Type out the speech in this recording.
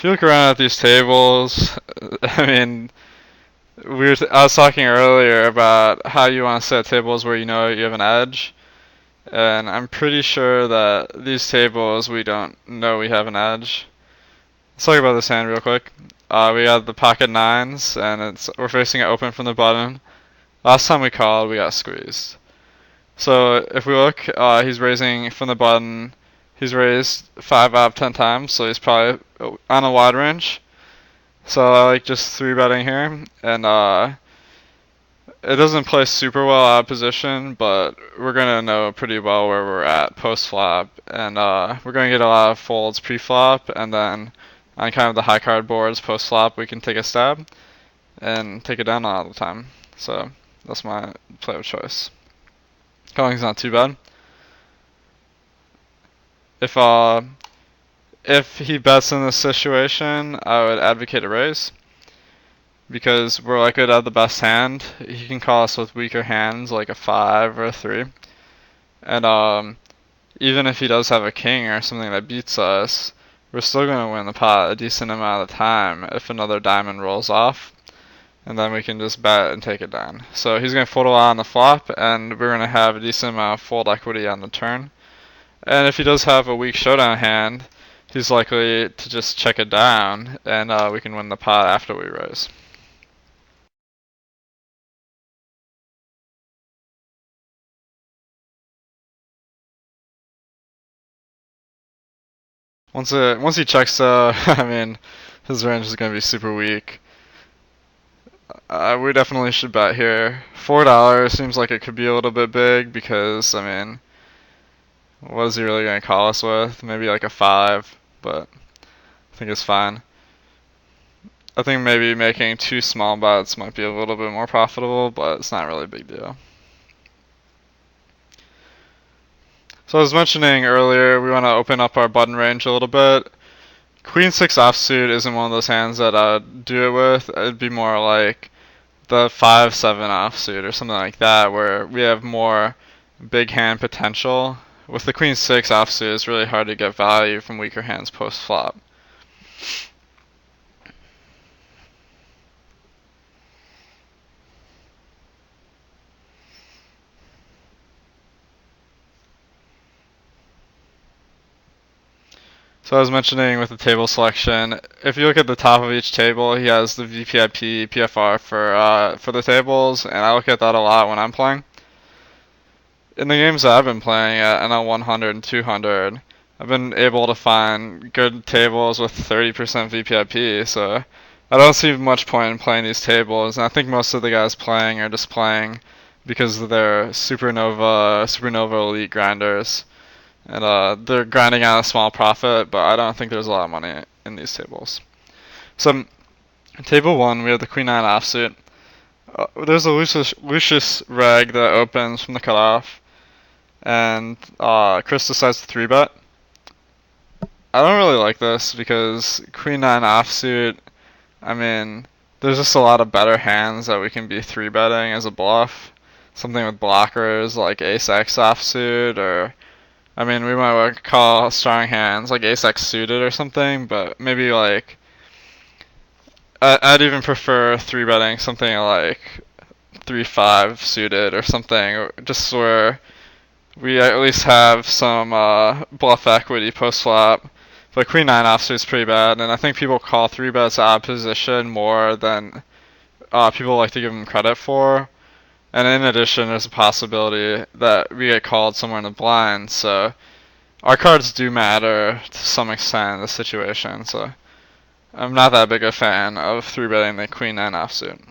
you look around at these tables, I mean, I was talking earlier about how you want to set tables where you know you have an edge, and I'm pretty sure that these tables we don't know we have an edge. Let's talk about this hand real quick. We got the pocket nines, and we're facing it open from the button. Last time we called, we got squeezed. So if we look, he's raising from the button. He's raised 5 out of 10 times, so he's probably on a wide range. So I like just 3-betting here, and it doesn't play super well out of position, but we're gonna know pretty well where we're at post flop, and we're gonna get a lot of folds pre-flop, and then on kind of the high card boards post flop we can take a stab and take it down all the time. So that's my play of choice. Calling's not too bad. If he bets in this situation, I would advocate a raise, because we're likely to have the best hand. He can call us with weaker hands like a 5 or a 3, and even if he does have a king or something that beats us, we're still going to win the pot a decent amount of the time if another diamond rolls off, and then we can just bet and take it down. So he's going to fold a lot on the flop, and we're going to have a decent amount of fold equity on the turn. And if he does have a weak showdown hand, he's likely to just check it down, and we can win the pot after we raise. Once he checks, I mean, his range is going to be super weak. We definitely should bet here. $4 seems like it could be a little bit big, because, I mean, what is he really going to call us with? Maybe like a 5, but I think it's fine. I think maybe making 2 small bets might be a little bit more profitable, but it's not really a big deal. So I was mentioning earlier, we want to open up our button range a little bit. Queen 6 offsuit isn't one of those hands that I'd do it with. It'd be more like the 5-7 offsuit or something like that, where we have more big hand potential. With the Queen 6 offsuit, it's really hard to get value from weaker hands post flop. So I was mentioning with the table selection, if you look at the top of each table, he has the VPIP, PFR for the tables, and I look at that a lot when I'm playing. In the games that I've been playing at NL 100 and 200, I've been able to find good tables with 30% VPIP, so I don't see much point in playing these tables, and I think most of the guys playing are just playing because they're Supernova elite grinders. And they're grinding out a small profit, but I don't think there's a lot of money in these tables. So, table 1, we have the Queen 9 offsuit. There's a Lucius reg that opens from the cutoff, and Chris decides to 3-bet. I don't really like this, because Queen 9 offsuit, I mean, there's just a lot of better hands that we can be 3-betting as a bluff. Something with blockers like Ace-X offsuit, or I mean, we might want to call strong hands like Ace-X suited or something, but maybe like I'd even prefer 3-betting something like 3-5 suited or something, just where we at least have some bluff equity post flop. But Queen 9 offsuit is pretty bad, and I think people call 3-bets out of position more than people like to give them credit for. And in addition, there's a possibility that we get called somewhere in the blind, so our cards do matter to some extent in this situation, so I'm not that big a fan of 3-betting the Queen 9 offsuit.